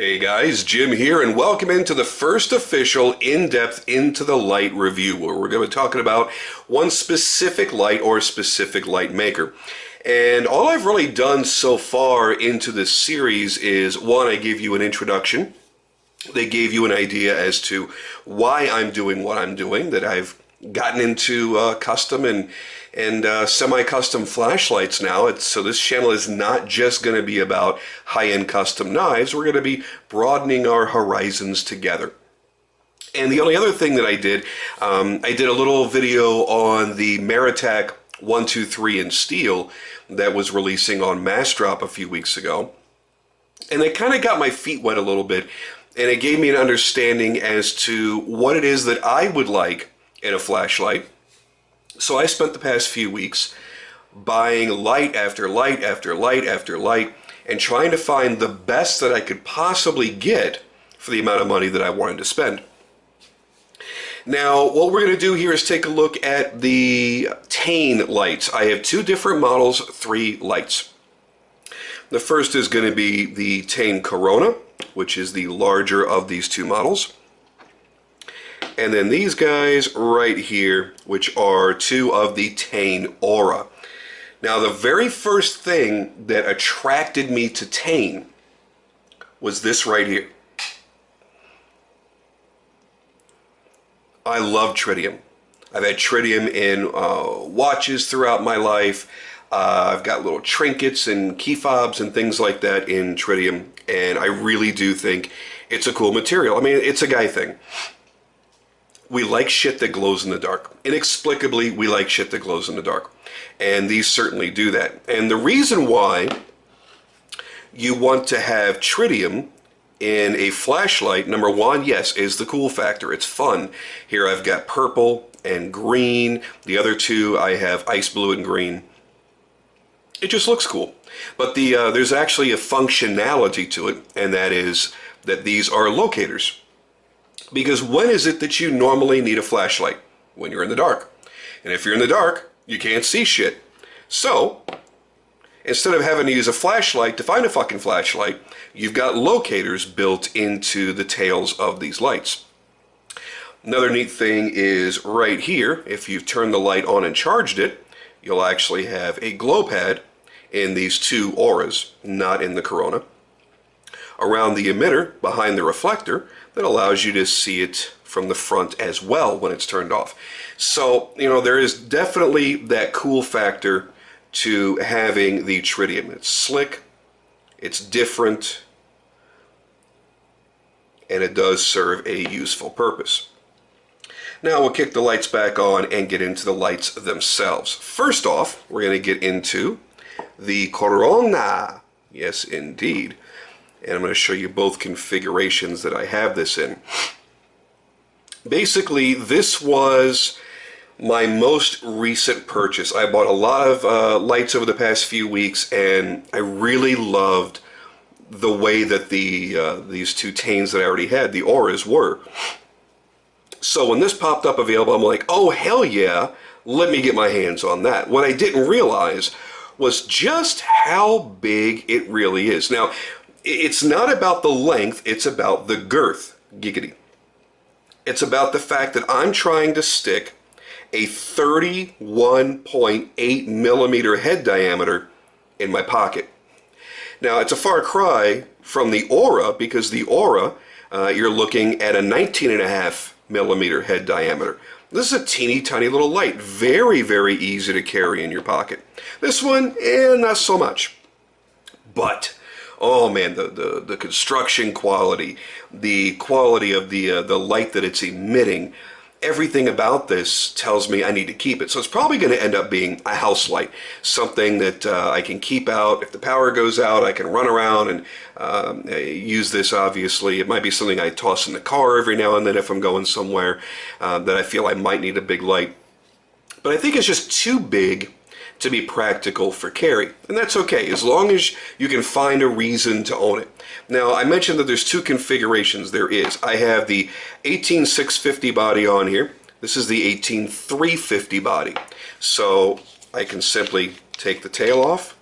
Hey guys, Jim here, and welcome into the first official in-depth Into the Light review, where we're going to be talking about one specific light or specific light maker. And all I've really done so far into this series is, one, I give you an introduction. They gave you an idea as to why I'm doing what I'm doing, that I've gotten into custom and semi-custom flashlights now. So this channel is not just going to be about high-end custom knives. We're going to be broadening our horizons together. And the only other thing that I did a little video on the Maritac 123 in steel that was releasing on Mass Drop a few weeks ago. And it kind of got my feet wet a little bit, and it gave me an understanding as to what it is that I would like in a flashlight. So I spent the past few weeks buying light after light after light after light and trying to find the best that I could possibly get for the amount of money that I wanted to spend. Now, what we're going to do here is take a look at the Tain lights. I have two different models, three lights. The first is going to be the Tain Corona, which is the larger of these two models. And then these guys right here, which are two of the Tain Aura. Now, the very first thing that attracted me to Tain was this right here. I love tritium. I've had tritium in watches throughout my life. I've got little trinkets and key fobs and things like that in tritium, and I really do think it's a cool material. I mean, it's a guy thing. We like shit that glows in the dark. Inexplicably, we like shit that glows in the dark. And these certainly do that. And the reason why you want to have tritium in a flashlight, number one, yes, is the cool factor. It's fun. Here I've got purple and green. The other two, I have ice blue and green. It just looks cool. But there's actually a functionality to it, and that is that these are locators. Because when is it that you normally need a flashlight? When you're in the dark. And if you're in the dark, you can't see shit. So, instead of having to use a flashlight to find a fucking flashlight, you've got locators built into the tails of these lights. Another neat thing is right here, if you've turned the light on and charged it, you'll actually have a glow pad in these two auras, not in the Corona, around the emitter behind the reflector that allows you to see it from the front as well when it's turned off. So, you know, there is definitely that cool factor to having the tritium. It's slick, it's different, and it does serve a useful purpose. Now we'll kick the lights back on and get into the lights themselves. First off, we're going to get into the Corona. Yes, indeed. And I'm going to show you both configurations that I have this in. Basically, this was my most recent purchase. I bought a lot of lights over the past few weeks, and I really loved the way that these two Tains that I already had, the Auras, were. So when this popped up available, I'm like, oh, hell yeah, let me get my hands on that. What I didn't realize was just how big it really is. Now, it's not about the length, it's about the girth. Giggity. It's about the fact that I'm trying to stick a 31.8 millimeter head diameter in my pocket. Now, it's a far cry from the Aura, because the Aura, you're looking at a 19.5 millimeter head diameter. This is a teeny tiny little light, very, very easy to carry in your pocket. This one, not so much. But oh man, the construction quality, the quality of the light that it's emitting, everything about this tells me I need to keep it. So it's probably going to end up being a house light, something that I can keep out. If the power goes out, I can run around and use this, obviously. It might be something I toss in the car every now and then if I'm going somewhere that I feel I might need a big light. But I think it's just too big to be practical for carry, and that's okay as long as you can find a reason to own it. Now, I mentioned that there's two configurations. There is. I have the 18650 body on here. This is the 18350 body. So I can simply take the tail off.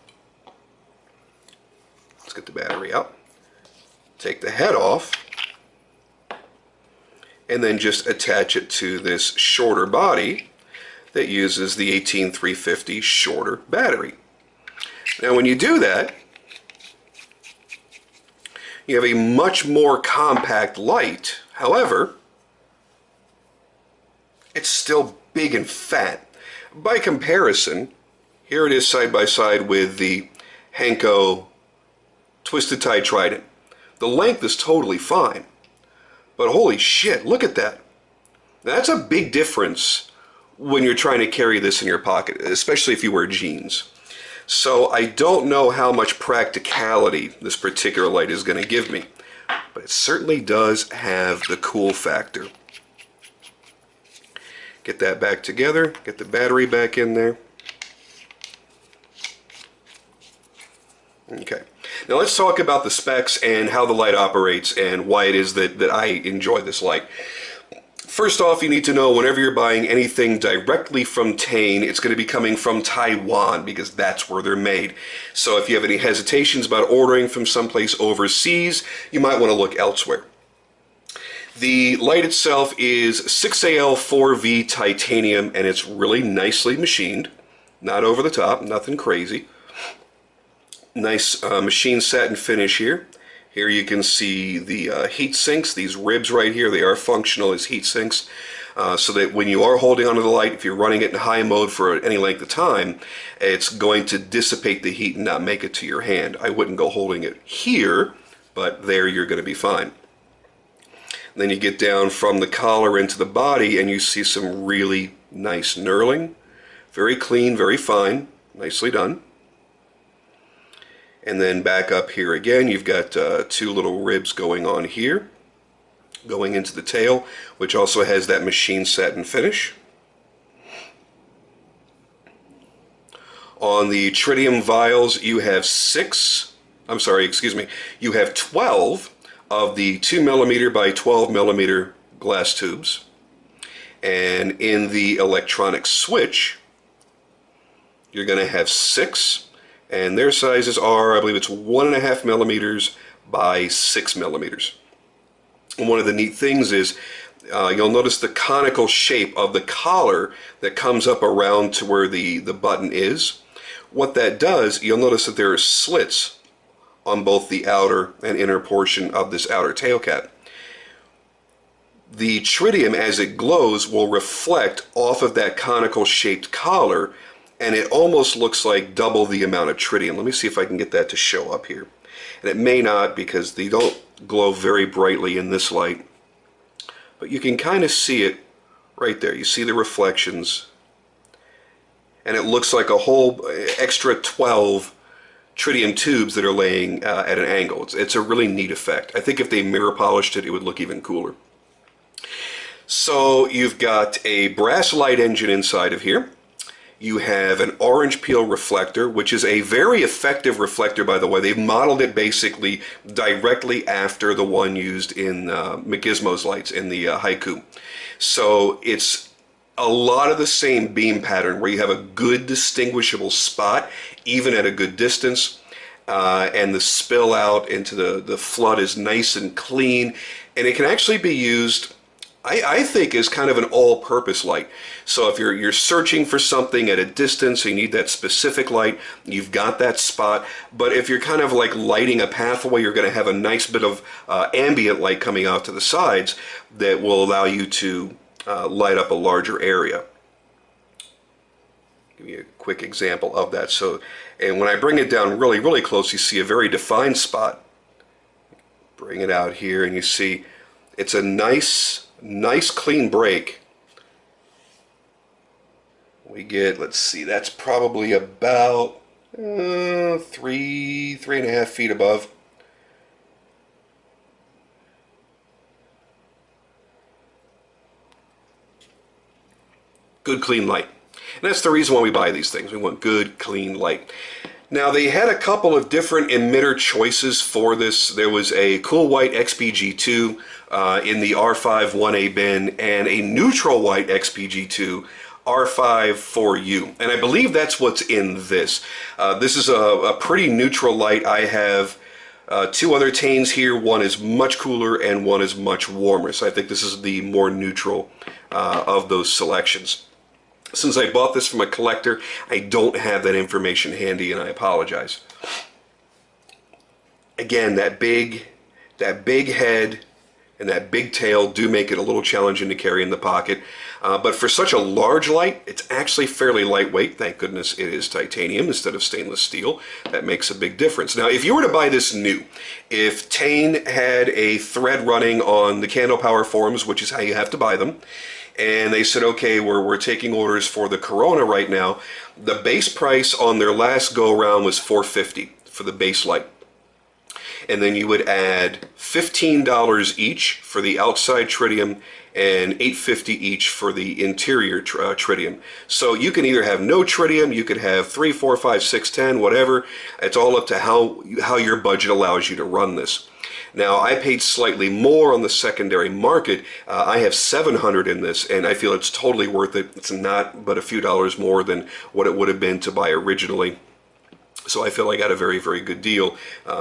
Let's get the battery out. take the head off, and then just attach it to this shorter body that uses the 18350 shorter battery. Now when you do that, you have a much more compact light. However, it's still big and fat. By comparison, here it is side by side with the Henko Twisted Tie Trident. The length is totally fine, but holy shit, look at that. That's a big difference when you're trying to carry this in your pocket, especially if you wear jeans. So I don't know how much practicality this particular light is going to give me, but it certainly does have the cool factor. Get that back together, get the battery back in there. Okay, now let's talk about the specs and how the light operates and why it is that I enjoy this light. First off, you need to know whenever you're buying anything directly from Tain, it's going to be coming from Taiwan because that's where they're made. So if you have any hesitations about ordering from someplace overseas, you might want to look elsewhere. The light itself is 6Al4V titanium, and it's really nicely machined. Not over the top, nothing crazy. Nice machine satin finish here. Here you can see the heat sinks, these ribs right here. They are functional as heat sinks, so that when you are holding onto the light, if you're running it in high mode for any length of time, it's going to dissipate the heat and not make it to your hand. I wouldn't go holding it here, but there you're going to be fine. Then you get down from the collar into the body and you see some really nice knurling. Very clean, very fine, nicely done. And then back up here again, you've got two little ribs going on here, going into the tail, which also has that machine satin finish. On the tritium vials, you have you have 12 of the 2mm by 12mm glass tubes. And in the electronic switch, you're going to have 6. And their sizes are, I believe it's 1.5mm by 6mm. And one of the neat things is you'll notice the conical shape of the collar that comes up around to where the button is. What that does, you'll notice that there are slits on both the outer and inner portion of this outer tail cap. The tritium, as it glows, will reflect off of that conical shaped collar, and it almost looks like double the amount of tritium. Let me see if I can get that to show up here. And it may not because they don't glow very brightly in this light. But you can kind of see it right there. You see the reflections. And it looks like a whole extra 12 tritium tubes that are laying at an angle. It's a really neat effect. I think if they mirror polished it, it would look even cooler. So you've got a brass light engine inside of here. You have an orange peel reflector, which is a very effective reflector, by the way. They've modeled it basically directly after the one used in Macgizmo's lights in the Haiku. So it's a lot of the same beam pattern where you have a good distinguishable spot, even at a good distance, and the spill out into the flood is nice and clean, and it can actually be used, I think, is kind of an all-purpose light. So if you're searching for something at a distance, you need that specific light, you've got that spot. But if you're kind of like lighting a pathway, you're going to have a nice bit of ambient light coming out to the sides that will allow you to light up a larger area. Give you a quick example of that. So, and when I bring it down really, really close, you see a very defined spot. Bring it out here and you see it's a nice clean break. We get, let's see, that's probably about 3.5 feet above. Good clean light. And that's the reason why we buy these things. We want good clean light. Now they had a couple of different emitter choices for this. There was a cool white XPG2 in the R5 1A bin and a neutral white XPG2 R5 4U. And I believe that's what's in this. This is a pretty neutral light. I have Two other Tains here. One is much cooler and one is much warmer. So I think this is the more neutral of those selections. Since I bought this from a collector, I don't have that information handy, and I apologize. Again, that big head and that big tail do make it a little challenging to carry in the pocket. But for such a large light, it's actually fairly lightweight. Thank goodness it is titanium instead of stainless steel. That makes a big difference. Now, if you were to buy this new, if Tain had a thread running on the Candle Power forums, which is how you have to buy them, and they said, okay, we're taking orders for the Corona right now, the base price on their last go-around was $450 for the base light. And then you would add $15 each for the outside tritium and $8.50 each for the interior tritium. So you can either have no tritium, you could have 3, 4, 5, 6, 10, whatever. It's all up to how your budget allows you to run this. Now, I paid slightly more on the secondary market. I have $700 in this, and I feel it's totally worth it. It's not but a few dollars more than what it would have been to buy originally. So I feel I got a very, very good deal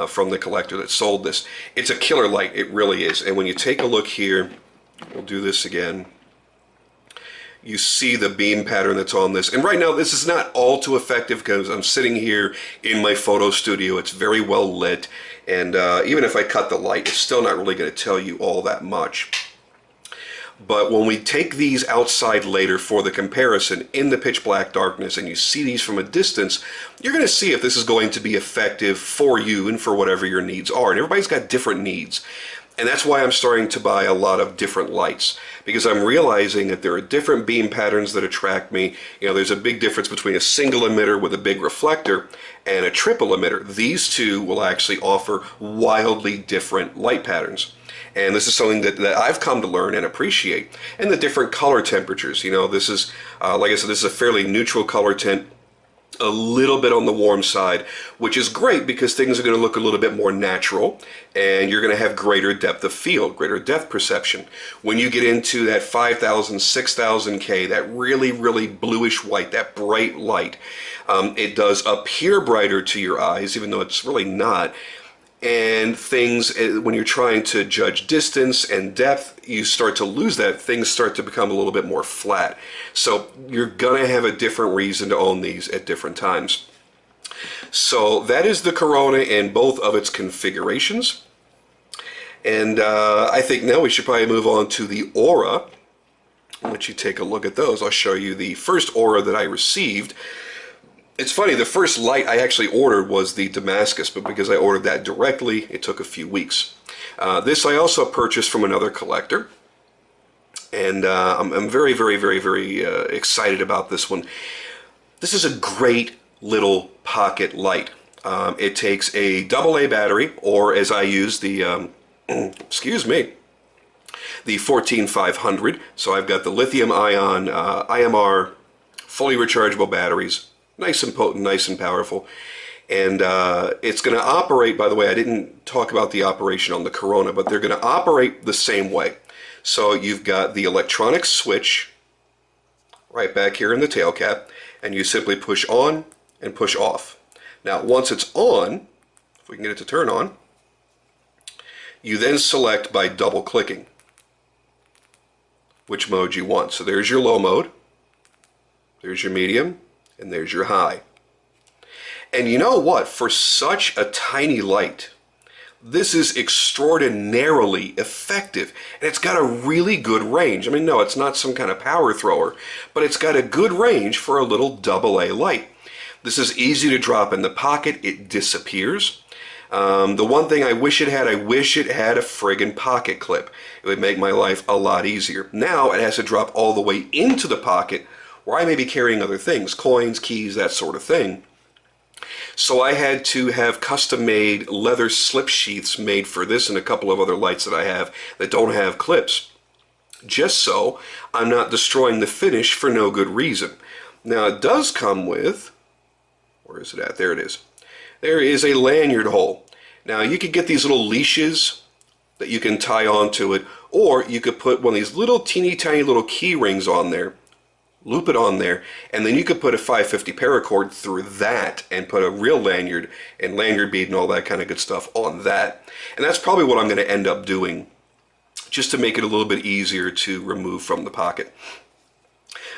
from the collector that sold this. It's a killer light, it really is. And when you take a look here, we'll do this again. You see the beam pattern that's on this. And right now, this is not all too effective because I'm sitting here in my photo studio. It's very well lit. And even if I cut the light, it's still not really going to tell you all that much. But when we take these outside later for the comparison in the pitch black darkness and you see these from a distance, you're going to see if this is going to be effective for you and for whatever your needs are. And everybody's got different needs. And that's why I'm starting to buy a lot of different lights, because I'm realizing that there are different beam patterns that attract me. You know, there's a big difference between a single emitter with a big reflector and a triple emitter. These two will actually offer wildly different light patterns. And this is something that I've come to learn and appreciate. And the different color temperatures. You know, this is, like I said, this is a fairly neutral color tint, a little bit on the warm side, which is great because things are going to look a little bit more natural and you're going to have greater depth of field, greater depth perception. When you get into that 5,000, 6,000 K, that really, really bluish white, that bright light, it does appear brighter to your eyes, even though it's really not. And things, when you're trying to judge distance and depth, you start to lose that. Things start to become a little bit more flat. So you're going to have a different reason to own these at different times. So that is the Corona in both of its configurations. And I think now we should probably move on to the Aura. I'll let you take a look at those. I'll show you the first Aura that I received. It's funny, the first light I actually ordered was the Damascus, but because I ordered that directly, it took a few weeks. This I also purchased from another collector, and I'm very, very, very, very excited about this one. This is a great little pocket light. It takes a AA battery, or as I use the, excuse me, the 14500. So I've got the lithium-ion IMR fully rechargeable batteries. Nice and potent, nice and powerful. And it's going to operate, by the way, I didn't talk about the operation on the Corona, but they're going to operate the same way. So you've got the electronic switch right back here in the tail cap, and you simply push on and push off. Now, once it's on, if we can get it to turn on, you then select by double clicking which mode you want. So there's your low mode, there's your medium, and there's your high. And you know what? For such a tiny light, this is extraordinarily effective. And it's got a really good range. I mean, no, it's not some kind of power thrower, but it's got a good range for a little AA light. This is easy to drop in the pocket. It disappears. The one thing I wish it had a friggin' pocket clip. It would make my life a lot easier. Now it has to drop all the way into the pocket, where I may be carrying other things, coins, keys, that sort of thing. So I had to have custom-made leather slip sheaths made for this and a couple of other lights that I have that don't have clips, just so I'm not destroying the finish for no good reason. Now it does come with, where is it at? There it is. There is a lanyard hole. Now you could get these little leashes that you can tie onto it, or you could put one of these little teeny tiny little key rings on there. loop it on there, and then you could put a 550 paracord through that and put a real lanyard and lanyard bead and all that kind of good stuff on that. And that's probably what I'm going to end up doing, just to make it a little bit easier to remove from the pocket.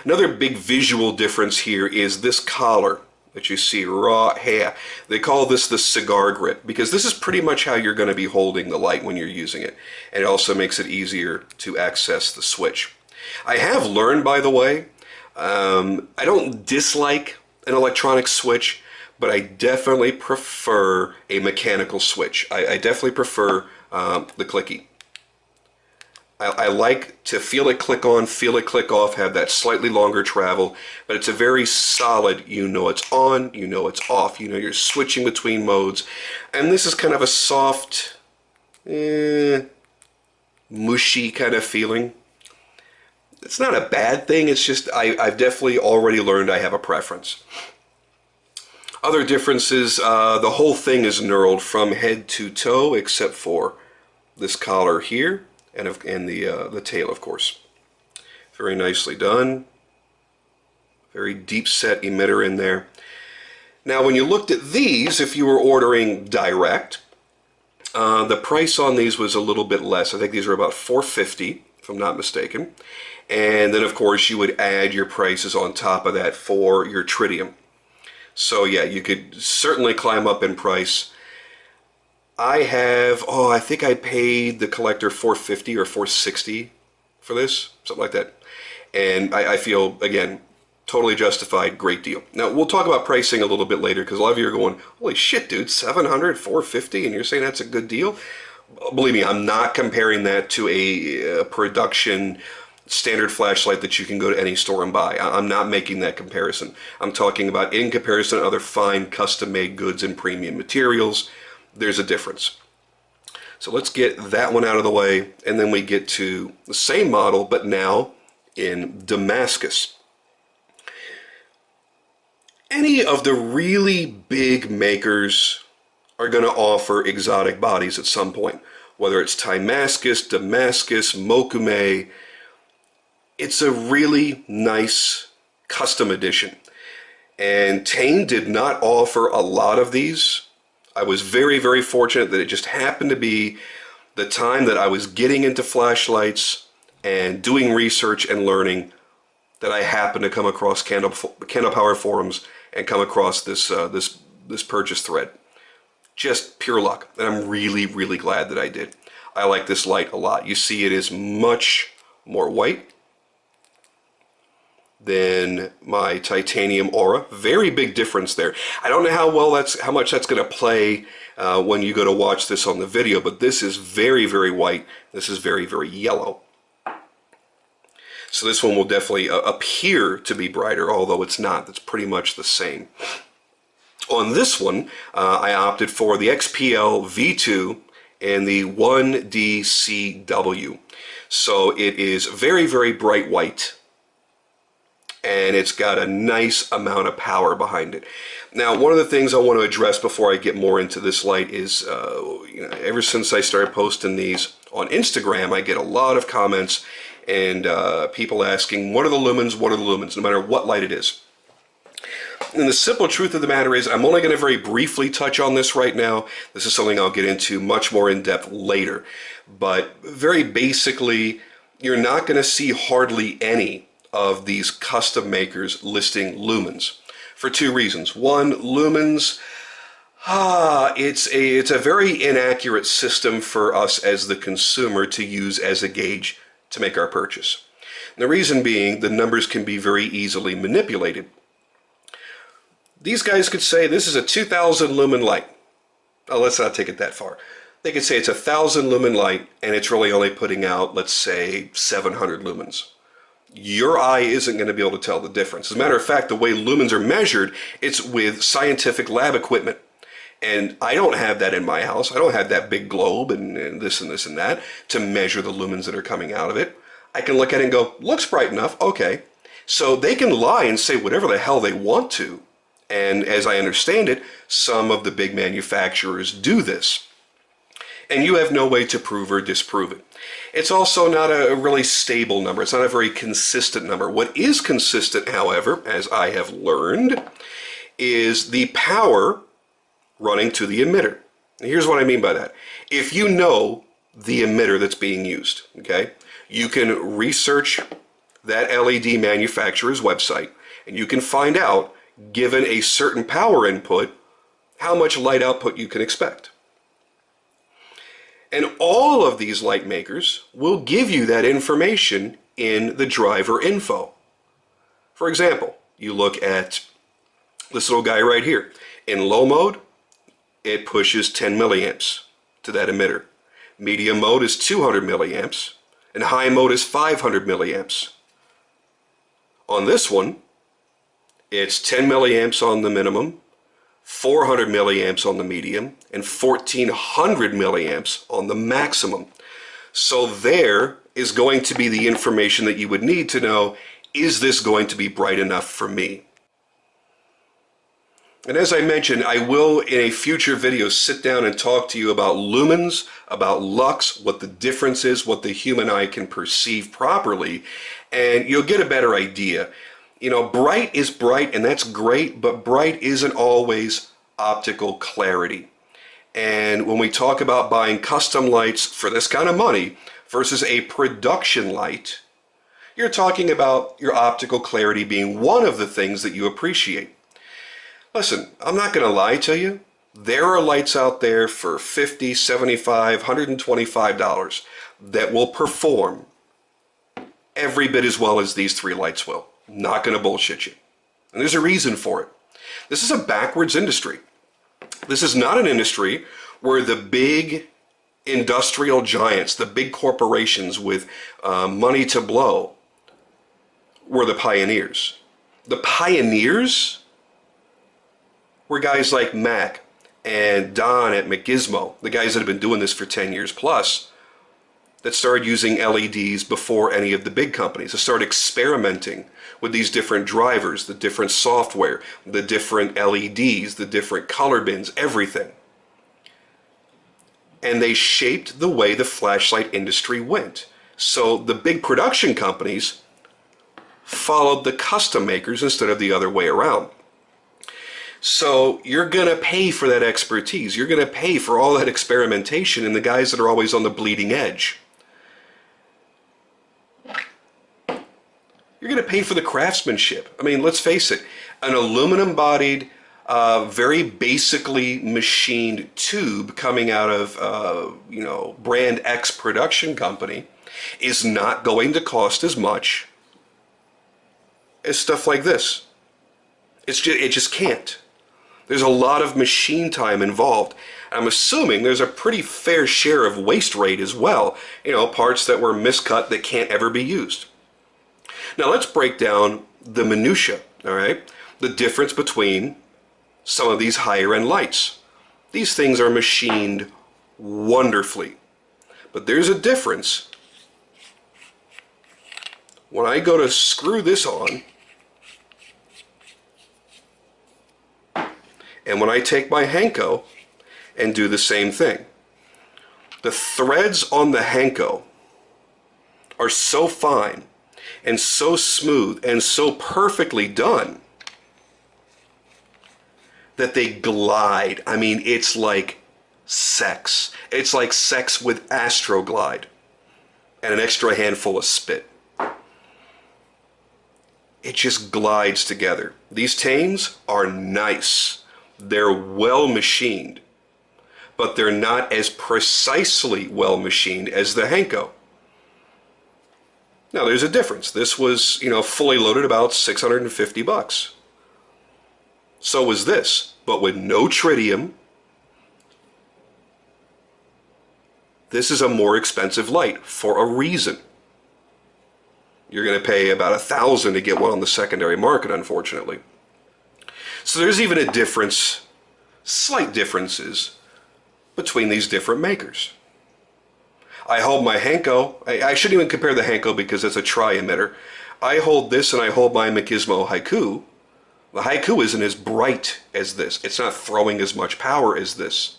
Another big visual difference here is this collar that you see right here. They call this the cigar grip, because this is pretty much how you're going to be holding the light when you're using it. And it also makes it easier to access the switch. I have learned, by the way, I don't dislike an electronic switch, but I definitely prefer a mechanical switch. I definitely prefer the clicky. I like to feel it click on, feel it click off, have that slightly longer travel, but it's a very solid, you know it's on, you know it's off, you know you're switching between modes, and this is kind of a soft, mushy kind of feeling. It's not a bad thing, it's just I've definitely already learned I have a preference. Other differences, the whole thing is knurled from head to toe except for this collar here. And the tail, of course. Very nicely done. Very deep set emitter in there. Now, when you looked at these, if you were ordering direct, the price on these was a little bit less. I think these were about $450, if I'm not mistaken. And then, of course, you would add your prices on top of that for your tritium. So, yeah, you could certainly climb up in price. I have, I think I paid the collector $450 or $460 for this, something like that. And I feel, again, totally justified, great deal. Now, we'll talk about pricing a little bit later, because a lot of you are going, holy shit, dude, $700, $450, and you're saying that's a good deal? Believe me, I'm not comparing that to a production standard flashlight that you can go to any store and buy. I'm not making that comparison. I'm talking about in comparison to other fine custom-made goods and premium materials. There's a difference. So let's get that one out of the way, and then we get to the same model, but now in Damascus. Any of the really big makers are going to offer exotic bodies at some point, whether it's Damascus, Mokume. It's a really nice custom edition, and Tain did not offer a lot of these. I was very, very fortunate that it just happened to be the time that I was getting into flashlights and doing research and learning that I happened to come across Candle Power forums and come across this this purchase thread. Just pure luck, and I'm really, really glad that I did. I like this light a lot. You see, it is much more white than my titanium Aura. Very big difference there. I don't know how much that's going to play when you go to watch this on the video, but this is very, very white. This is very, very yellow. So this one will definitely appear to be brighter, although it's not. It's pretty much the same. On this one, I opted for the XPL V2 and the 1DCW. So it is very, very bright white, and it's got a nice amount of power behind it. Now, one of the things I want to address before I get more into this light is, ever since I started posting these on Instagram, I get a lot of comments and people asking, what are the lumens, no matter what light it is. And the simple truth of the matter is, I'm only going to very briefly touch on this right now. This is something I'll get into much more in depth later. But very basically, you're not going to see hardly any of these custom makers listing lumens for two reasons. One, lumens, it's a very inaccurate system for us as the consumer to use as a gauge to make our purchase. And the reason being, the numbers can be very easily manipulated. These guys could say this is a 2,000 lumen light. Oh, let's not take it that far. They could say it's a 1,000 lumen light and it's really only putting out, let's say, 700 lumens. Your eye isn't going to be able to tell the difference. As a matter of fact, the way lumens are measured, it's with scientific lab equipment. And I don't have that in my house. I don't have that big globe and this and this and that to measure the lumens that are coming out of it. I can look at it and go, looks bright enough, okay. So they can lie and say whatever the hell they want to. And as I understand it, some of the big manufacturers do this. and you have no way to prove or disprove it. It's also not a really stable number. It's not a very consistent number. What is consistent, however, as I have learned, is the power running to the emitter. And here's what I mean by that. If you know the emitter that's being used, okay, you can research that LED manufacturer's website, and you can find out, given a certain power input, how much light output you can expect. And all of these light makers will give you that information in the driver info. For example, you look at this little guy right here. In low mode, it pushes 10 milliamps to that emitter. Medium mode is 200 milliamps, and high mode is 500 milliamps. On this one, it's 10 milliamps on the minimum, 400 milliamps on the medium, and 1400 milliamps on the maximum. So there is going to be the information that you would need to know, is this going to be bright enough for me? And as I mentioned, I will in a future video sit down and talk to you about lumens, about lux, what the difference is, what the human eye can perceive properly, and you'll get a better idea. You know, bright is bright, and that's great, but bright isn't always optical clarity. And when we talk about buying custom lights for this kind of money versus a production light, you're talking about your optical clarity being one of the things that you appreciate. Listen, I'm not going to lie to you. There are lights out there for $50, $75, $125 that will perform every bit as well as these three lights will. Not going to bullshit you. And there's a reason for it. This is a backwards industry. This is not an industry where the big industrial giants, the big corporations with money to blow, were the pioneers. The pioneers were guys like Mac and Don at McGizmo, the guys that have been doing this for 10 years plus, that started using LEDs before any of the big companies, that started experimenting with these different drivers, the different software, the different LEDs, the different color bins, everything. And they shaped the way the flashlight industry went. So the big production companies followed the custom makers instead of the other way around. So you're going to pay for that expertise. You're going to pay for all that experimentation and the guys that are always on the bleeding edge. You're going to pay for the craftsmanship. I mean, let's face it, an aluminum-bodied, very basically machined tube coming out of, brand X production company is not going to cost as much as stuff like this. It just can't. There's a lot of machine time involved. I'm assuming there's a pretty fair share of waste rate as well. You know, parts that were miscut that can't ever be used. Now let's break down the minutia, all right? The difference between some of these higher end lights. These things are machined wonderfully. But there's a difference. When I go to screw this on, and when I take my Henko and do the same thing, the threads on the Henko are so fine and so smooth and so perfectly done that they glide. I mean, it's like sex. It's like sex with Astroglide and an extra handful of spit. It just glides together. These Tains are nice. They're well machined, but they're not as precisely well machined as the Henko. Now there's a difference. This was, fully loaded about $650. So was this, but with no tritium. This is a more expensive light for a reason. You're going to pay about $1,000 to get one on the secondary market, unfortunately. So there's even a difference, slight differences, between these different makers. I hold my Henko, I shouldn't even compare the Henko because it's a tri-emitter. I hold this and I hold my McGizmo Haiku. The Haiku isn't as bright as this. It's not throwing as much power as this.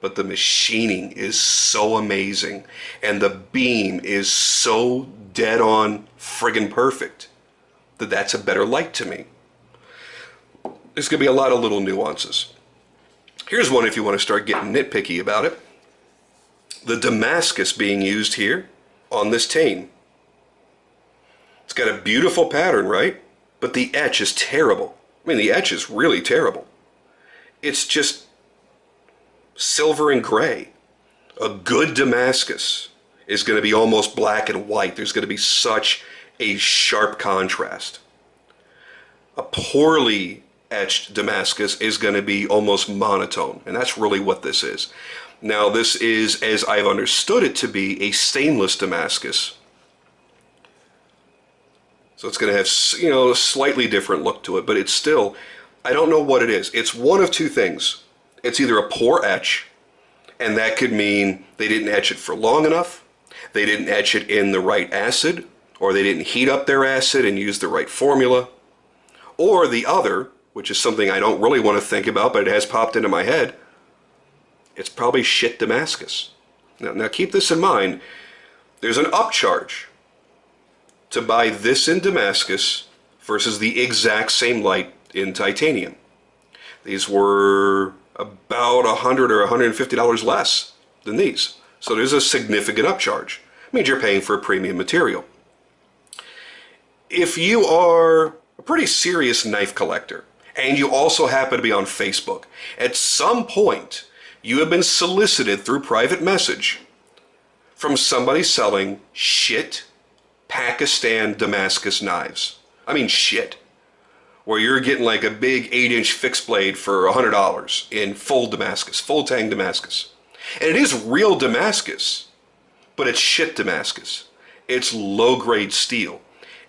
but the machining is so amazing, and the beam is so dead on friggin' perfect that that's a better light to me. There's going to be a lot of little nuances. Here's one if you want to start getting nitpicky about it. The Damascus being used here on this Tain. It's got a beautiful pattern, right? But the etch is terrible. I mean, the etch is really terrible. It's just silver and gray. A good Damascus is going to be almost black and white. There's going to be such a sharp contrast. A poorly etched Damascus is going to be almost monotone, and that's really what this is. Now, this is, as I've understood it to be, a stainless Damascus. So it's going to have, you know, a slightly different look to it, but it's still, I don't know what it is. It's one of two things. It's either a poor etch, and that could mean they didn't etch it for long enough, they didn't etch it in the right acid, or they didn't heat up their acid and use the right formula, or the other, which is something I don't really want to think about, but it has popped into my head, it's probably shit Damascus. Now keep this in mind, there's an upcharge to buy this in Damascus versus the exact same light in titanium. These were about $100 or $150 less than these. So there's a significant upcharge. It means you're paying for a premium material. If you are a pretty serious knife collector, and you also happen to be on Facebook, at some point you have been solicited through private message from somebody selling shit Pakistan Damascus knives. I mean shit. Where you're getting like a big 8-inch fixed blade for $100 in full Damascus, full tang Damascus. And it is real Damascus, but it's shit Damascus. It's low-grade steel.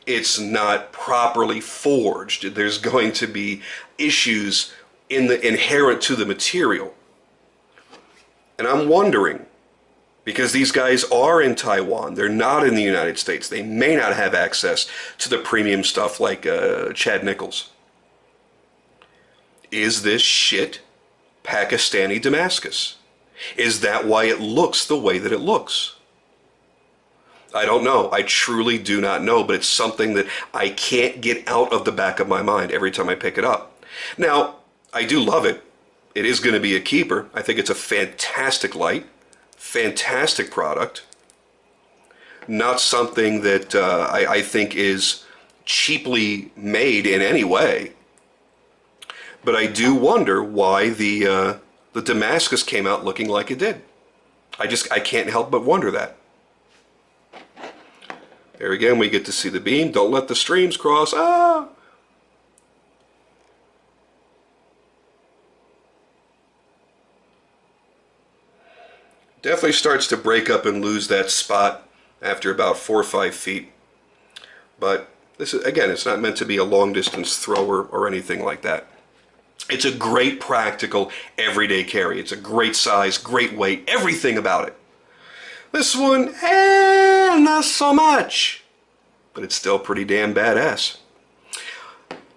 It's not properly forged. There's going to be issues in the inherent to the material. And I'm wondering, because these guys are in Taiwan, they're not in the United States, they may not have access to the premium stuff like Chad Nichols. Is this shit Pakistani Damascus? Is that why it looks the way that it looks? I don't know. I truly do not know, but it's something that I can't get out of the back of my mind every time I pick it up. Now, I do love it. It is going to be a keeper. I think it's a fantastic light, fantastic product. Not something that I think is cheaply made in any way. But I do wonder why the Damascus came out looking like it did. I can't help but wonder that. There again, we get to see the beam. Don't let the streams cross. Ah! Definitely starts to break up and lose that spot after about 4 or 5 feet. But this is, again, it's not meant to be a long distance thrower or anything like that. It's a great practical everyday carry. It's a great size, great weight, everything about it. This one, not so much, but it's still pretty damn badass.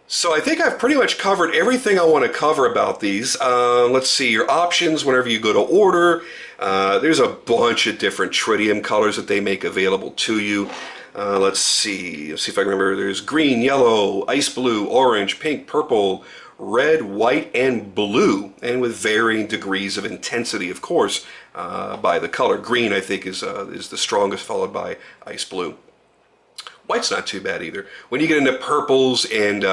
So I think I've pretty much covered everything I want to cover about these. Let's see, your options whenever you go to order. There's a bunch of different tritium colors that they make available to you. Let's see if I can remember. There's green, yellow, ice blue, orange, pink, purple, red, white, and blue, and with varying degrees of intensity, of course, by the color. Green, I think, is the strongest, followed by ice blue. White's not too bad either. When you get into purples and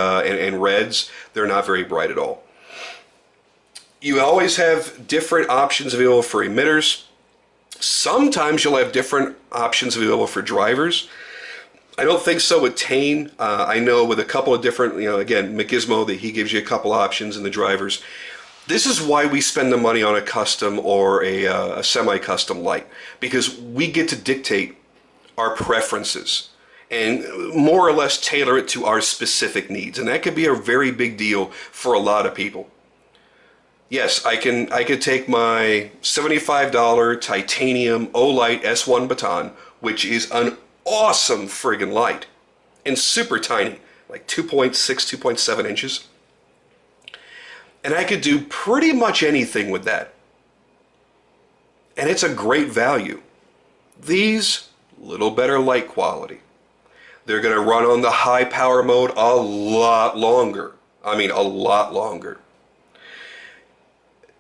reds, they're not very bright at all. You always have different options available for emitters. Sometimes you'll have different options available for drivers. I don't think so with Tain. I know with a couple of different, again, Macgizmo, that he gives you a couple options in the drivers. This is why we spend the money on a custom or a semi-custom light, because we get to dictate our preferences and more or less tailor it to our specific needs. And that could be a very big deal for a lot of people. Yes, I could take my $75 titanium Olight S1 baton, which is an awesome friggin' light, and super tiny, like 2.6, 2.7 inches. And I could do pretty much anything with that. and it's a great value. These, little better light quality. They're going to run on the high power mode a lot longer. I mean, a lot longer.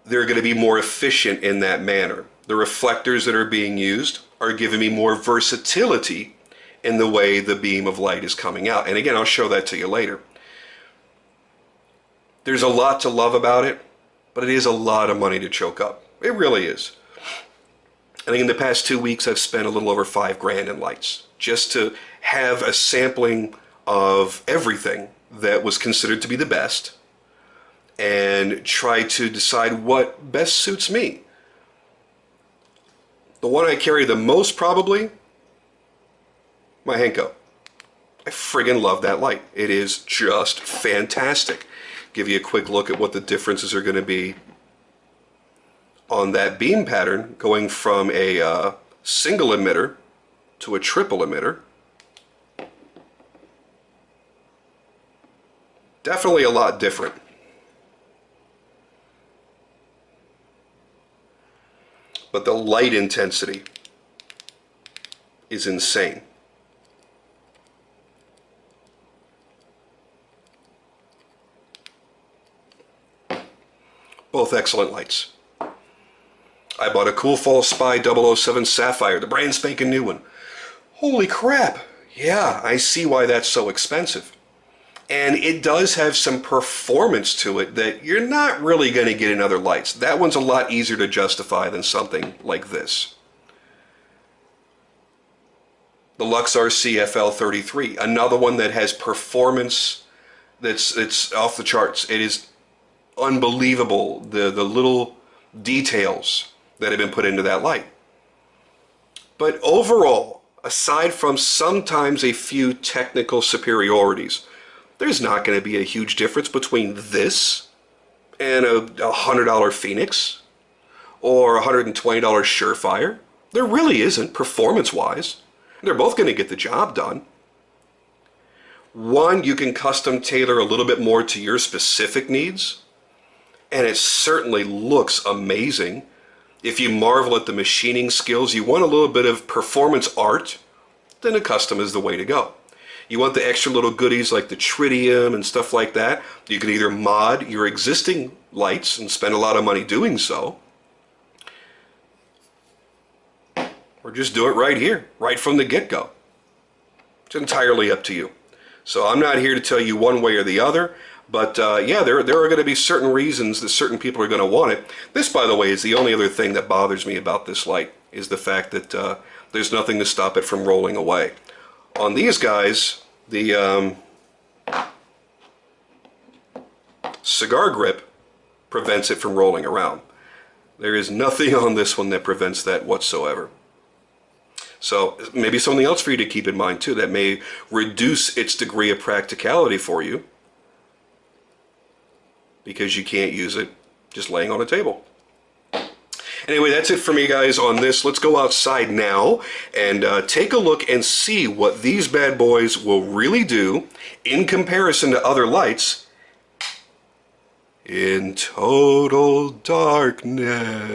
They're going to be more efficient in that manner. The reflectors that are being used are giving me more versatility in the way the beam of light is coming out. And again, I'll show that to you later. There's a lot to love about it, but it is a lot of money to choke up. It really is. I think in the past 2 weeks, I've spent a little over $5,000 in lights just to have a sampling of everything that was considered to be the best and try to decide what best suits me. The one I carry the most, probably, my Henko. I friggin' love that light. It is just fantastic. Give you a quick look at what the differences are going to be on that beam pattern going from a single emitter to a triple emitter. Definitely a lot different. But the light intensity is insane. Both excellent lights. I bought a Cool Fall Spy 007 Sapphire, the brand spanking new one. Holy crap! Yeah, I see why that's so expensive. And it does have some performance to it that you're not really going to get in other lights. That one's a lot easier to justify than something like this. The Luxar CFL33, another one that has performance that's off the charts. It is unbelievable, the little details that have been put into that light. But overall, aside from sometimes a few technical superiorities, there's not going to be a huge difference between this and a $100 Phoenix or a $120 Surefire. There really isn't, performance-wise. They're both going to get the job done. One, you can custom tailor a little bit more to your specific needs, and it certainly looks amazing. If you marvel at the machining skills, you want a little bit of performance art, then a custom is the way to go. You want the extra little goodies like the tritium and stuff like that, you can either mod your existing lights and spend a lot of money doing so, or just do it right here, right from the get-go. It's entirely up to you. So I'm not here to tell you one way or the other, but yeah, there are going to be certain reasons that certain people are going to want it. This, by the way, is the only other thing that bothers me about this light, is the fact that there's nothing to stop it from rolling away. On these guys, the cigar grip prevents it from rolling around. There is nothing on this one that prevents that whatsoever. So maybe something else for you to keep in mind too that may reduce its degree of practicality for you because you can't use it just laying on a table. Anyway, that's it for me, guys, on this. Let's go outside now and take a look and see what these bad boys will really do in comparison to other lights in total darkness.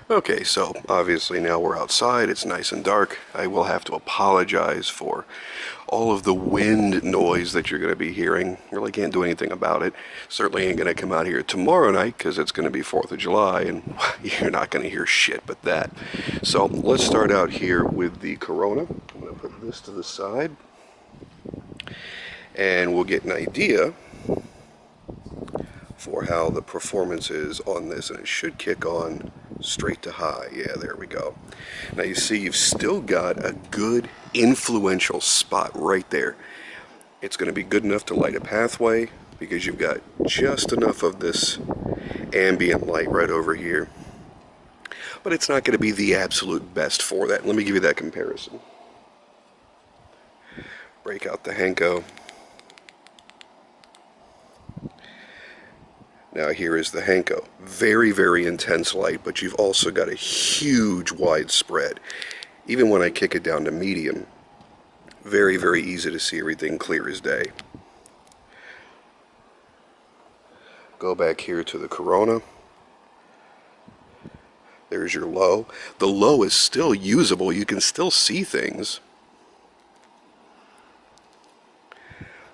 Okay, so obviously now we're outside. It's nice and dark. I will have to apologize for all of the wind noise that you're going to be hearing. Really can't do anything about it. Certainly ain't going to come out here tomorrow night because it's going to be 4th of July and you're not going to hear shit but that. So let's start out here with the Corona. I'm going to put this to the side and we'll get an idea for how the performance is on this, and it should kick on straight to high. Yeah, there we go. Now you see you've still got a good influential spot right there. It's going to be good enough to light a pathway because you've got just enough of this ambient light right over here. But it's not going to be the absolute best for that. Let me give you that comparison. Break out the Henko. Now here is the Henko. Very, very intense light, but you've also got a huge wide spread. Even when I kick it down to medium, very, very easy to see everything clear as day. Go back here to the Corona. There's your low. The low is still usable. You can still see things.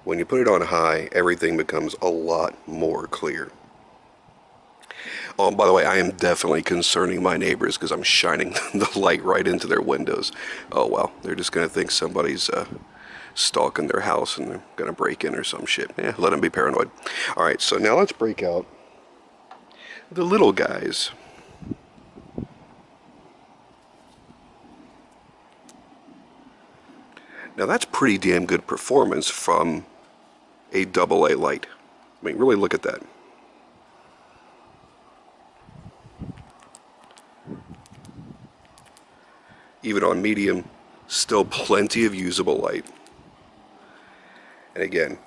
When you put it on high, everything becomes a lot more clear. Oh, by the way, I am definitely concerning my neighbors because I'm shining the light right into their windows. Oh, well, they're just going to think somebody's stalking their house and they're going to break in or some shit. Yeah, let them be paranoid. All right, so now let's break out the little guys. Now that's pretty damn good performance from a AA light. I mean, really look at that. Even on medium, still plenty of usable light. And again,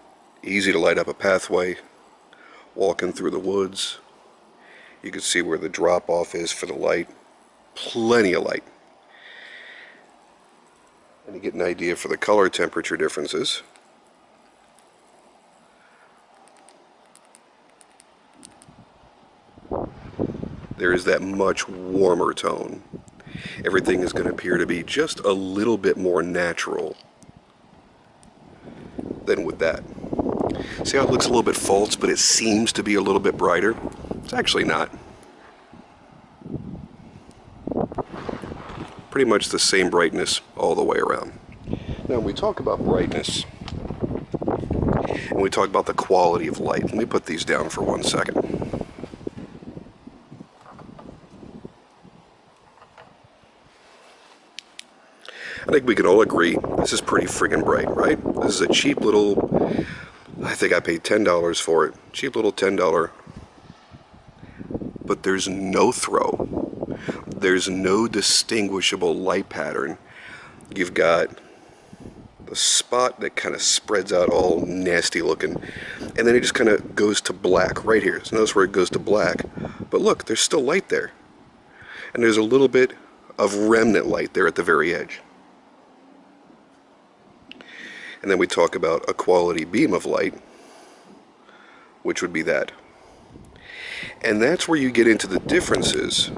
easy to light up a pathway, walking through the woods. You can see where the drop off is for the light. Plenty of light. And you get an idea for the color temperature differences. There is that much warmer tone. Everything is going to appear to be just a little bit more natural than with that. See how it looks a little bit false, but it seems to be a little bit brighter? It's actually not. Pretty much the same brightness all the way around. Now when we talk about brightness, and we talk about the quality of light, let me put these down for 1 second. I think we can all agree this is pretty friggin' bright, right? This is a cheap little, I think I paid $10 for it. Cheap little $10. But there's no throw. There's no distinguishable light pattern. You've got the spot that kind of spreads out all nasty looking, and then it just kind of goes to black right here. So notice where it goes to black. But look, there's still light there. And there's a little bit of remnant light there at the very edge. And then we talk about a quality beam of light, which would be that. And that's where you get into the differences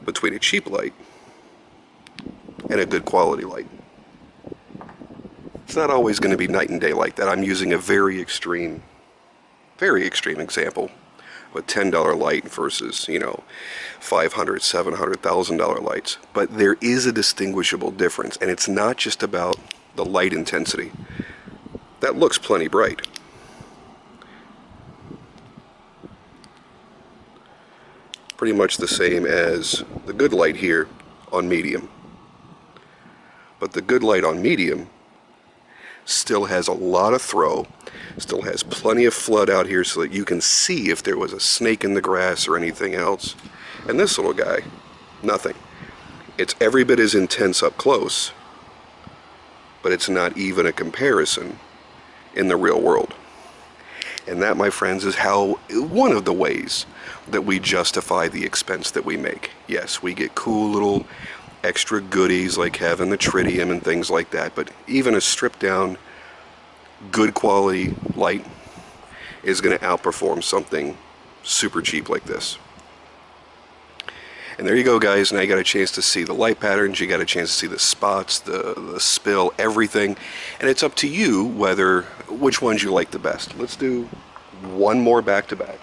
between a cheap light and a good quality light. It's not always going to be night and day like that. I'm using a very extreme example of a $10 light versus, you know, $500, $700, $1,000 lights. But there is a distinguishable difference, and it's not just about the light intensity. That looks plenty bright. Pretty much the same as the good light here on medium. But the good light on medium still has a lot of throw, still has plenty of flood out here so that you can see if there was a snake in the grass or anything else. And this little guy, nothing. It's every bit as intense up close, but it's not even a comparison in the real world. And that, my friends, is how one of the ways that we justify the expense that we make. Yes, we get cool little extra goodies like having the tritium and things like that, but even a stripped down, good quality light is going to outperform something super cheap like this. And there you go, guys. Now you got a chance to see the light patterns, you got a chance to see the spots, the spill, everything. And it's up to you which ones you like the best. Let's do one more back to back.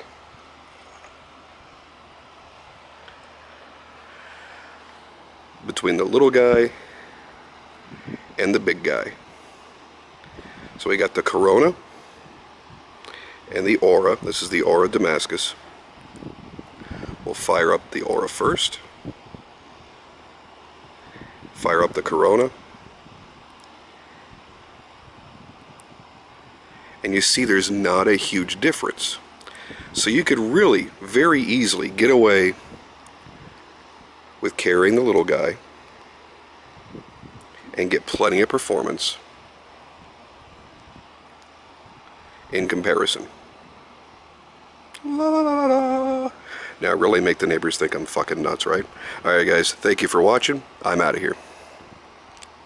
Between the little guy and the big guy. So we got the Corona and the Aura. This is the Aura Damascus. We'll fire up the Aura first. Fire up the Corona. And you see there's not a huge difference. So you could really very easily get away with carrying the little guy and get plenty of performance in comparison. La, la, la, la. Now really make the neighbors think I'm fucking nuts, right? Alright guys, thank you for watching. I'm out of here.